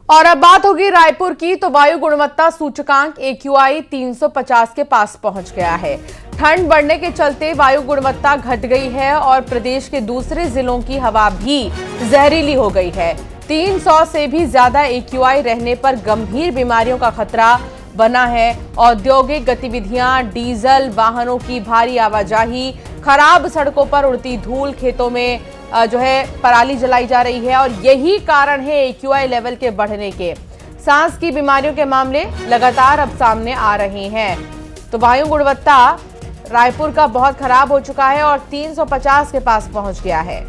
और अब बात होगी रायपुर की, तो वायु गुणवत्ता सूचकांक AQI 350 के पास पहुंच गया है। ठंड बढ़ने के चलते वायु गुणवत्ता घट गई है और प्रदेश के दूसरे जिलों की हवा भी जहरीली हो गई है। 300 से भी ज्यादा AQI रहने पर गंभीर बीमारियों का खतरा बना है। औद्योगिक गतिविधियां, डीजल वाहनों की भारी आवाजाही, खराब सड़कों पर उड़ती धूल, खेतों में जो है पराली जलाई जा रही है और यही कारण है AQI लेवल के बढ़ने के। सांस की बीमारियों के मामले लगातार अब सामने आ रहे हैं। तो वायु गुणवत्ता रायपुर का बहुत खराब हो चुका है और 350 के पास पहुंच गया है।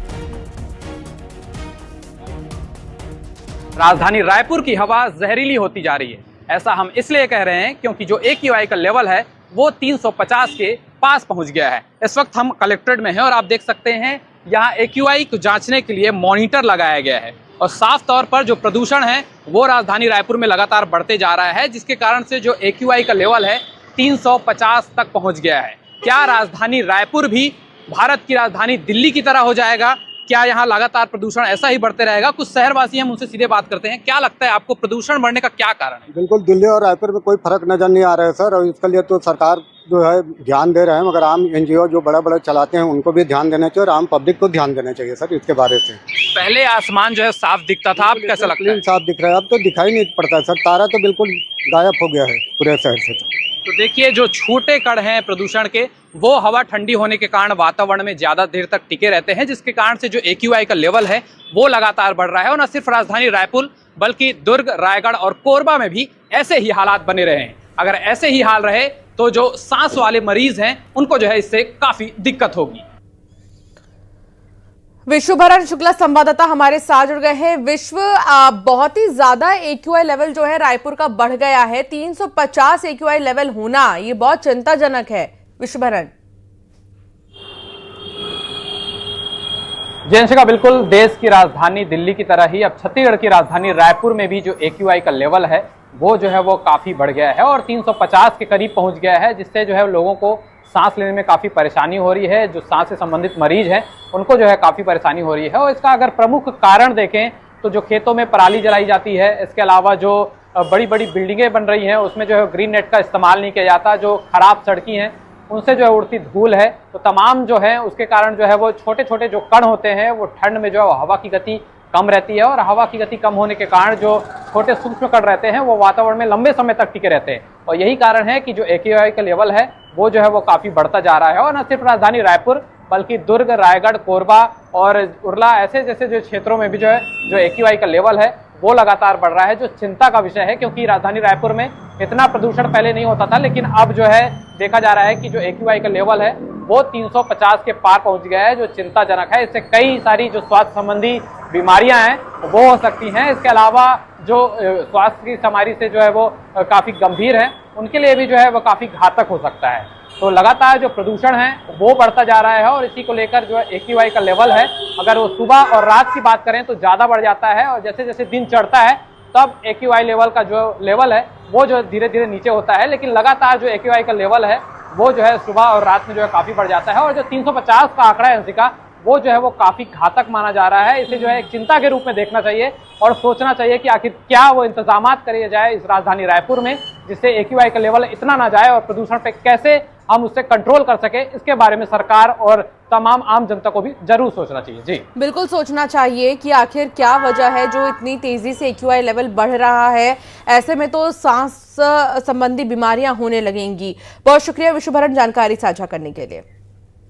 राजधानी रायपुर की हवा जहरीली होती जा रही है। ऐसा हम इसलिए कह रहे हैं क्योंकि जो AQI का लेवल है वो 350 के पास पहुंच गया है। इस वक्त हम कलेक्ट्रेट में हैं और आप देख सकते हैं यहाँ AQI को जांचने के लिए मॉनिटर लगाया गया है और साफ तौर पर जो प्रदूषण है वो राजधानी रायपुर में लगातार बढ़ते जा रहा है, जिसके कारण से जो AQI का लेवल है 350 तक पहुंच गया है। क्या राजधानी रायपुर भी भारत की राजधानी दिल्ली की तरह हो जाएगा? क्या यहाँ लगातार प्रदूषण ऐसा ही बढ़ते रहेगा? कुछ शहरवासी हम उनसे सीधे बात करते हैं। क्या लगता है आपको, प्रदूषण बढ़ने का क्या कारण है? बिल्कुल, दिल्ली और रायपुर में कोई फर्क नजर नहीं आ रहा है सर, और इसके लिए तो सरकार जो है ध्यान दे रहे हैं, मगर आम NGO जो बड़ा बड़ा चलाते हैं उनको भी ध्यान देना चाहिए और आम पब्लिक को ध्यान देना चाहिए सर इसके बारे से। पहले आसमान जो है साफ दिखता था, अब कैसा लगता है? साफ दिख रहा है, अब तो दिखाई नहीं पड़ता है सर, तारा तो बिल्कुल गायब हो गया है पूरे शहर से। तो देखिए, जो छोटे कण हैं प्रदूषण के, वो हवा ठंडी होने के कारण वातावरण में ज्यादा देर तक टिके रहते हैं, जिसके कारण से जो AQI का लेवल है वो लगातार बढ़ रहा है। और न सिर्फ राजधानी रायपुर बल्कि दुर्ग, रायगढ़ और कोरबा में भी ऐसे ही हालात बने रहे हैं। अगर ऐसे ही हाल रहे तो जो सांस वाले मरीज हैं उनको जो है इससे काफी दिक्कत होगी। विश्वभरण शुक्ला संवाददाता हमारे साथ जुड़ गए हैं। विश्व, बहुत ही ज्यादा AQI लेवल जो है रायपुर का बढ़ गया है। 350 AQI लेवल होना ये बहुत चिंताजनक है। विश्वभरण जयंशिका, बिल्कुल देश की राजधानी दिल्ली की तरह ही अब छत्तीसगढ़ की राजधानी रायपुर में भी जो AQI का लेवल है वो जो है वो काफी बढ़ गया है और 350 के करीब पहुंच गया है, जिससे जो है लोगों को सांस लेने में काफ़ी परेशानी हो रही है। जो सांस से संबंधित मरीज हैं उनको जो है काफ़ी परेशानी हो रही है। और इसका अगर प्रमुख कारण देखें तो जो खेतों में पराली जलाई जाती है, इसके अलावा जो बड़ी बड़ी बिल्डिंगें बन रही हैं उसमें जो है ग्रीन नेट का इस्तेमाल नहीं किया जाता, जो खराब सड़कें हैं उनसे जो है उड़ती धूल है, तो तमाम जो है उसके कारण जो है वो छोटे छोटे जो कण होते हैं वो ठंड में जो है हवा की गति कम रहती है और हवा की गति कम होने के कारण जो छोटे सूक्ष्म कण रहते हैं वो वातावरण में लंबे समय तक टिके रहते हैं। और यही कारण है कि जो AQI का लेवल है वो जो है वो काफ़ी बढ़ता जा रहा है। और न सिर्फ राजधानी रायपुर बल्कि दुर्ग, रायगढ़, कोरबा और उरला ऐसे जैसे जो क्षेत्रों में भी जो है जो AQI का लेवल है वो लगातार बढ़ रहा है, जो चिंता का विषय है, क्योंकि राजधानी रायपुर में इतना प्रदूषण पहले नहीं होता था, लेकिन अब जो है देखा जा रहा है कि जो AQI का लेवल है वो 350 के पार पहुंच गया है, जो चिंताजनक है। इससे कई सारी जो स्वास्थ्य संबंधी बीमारियां हैं वो हो सकती हैं। इसके अलावा जो स्वास्थ्य की बीमारी से जो है वो काफ़ी गंभीर है, उनके लिए भी जो है वो काफ़ी घातक हो सकता है। तो लगातार जो प्रदूषण है वो बढ़ता जा रहा है और इसी को लेकर जो AQI का लेवल है, अगर वो सुबह और रात की बात करें तो ज़्यादा बढ़ जाता है और जैसे जैसे दिन चढ़ता है तब AQI लेवल का जो लेवल है वो जो धीरे धीरे नीचे होता है। लेकिन लगातार जो AQI का लेवल है वो जो है सुबह और रात में जो है काफ़ी बढ़ जाता है और जो 350 का आंकड़ा है अंशिका, वो जो है वो काफ़ी घातक माना जा रहा है। इसे जो है एक चिंता के रूप में देखना चाहिए और सोचना चाहिए कि आखिर क्या वो इंतजामात करे जाए इस राजधानी रायपुर में, जिससे AQI का लेवल इतना ना जाए और प्रदूषण पे कैसे हम उससे कंट्रोल कर सके, इसके बारे में सरकार और तमाम आम जनता को भी जरूर सोचना चाहिए। जी बिल्कुल सोचना चाहिए कि आखिर क्या वजह है जो इतनी तेजी से AQI लेवल बढ़ रहा है। ऐसे में तो सांस संबंधी बीमारियां होने लगेंगी। बहुत शुक्रिया विश्वभरण जानकारी साझा करने के लिए।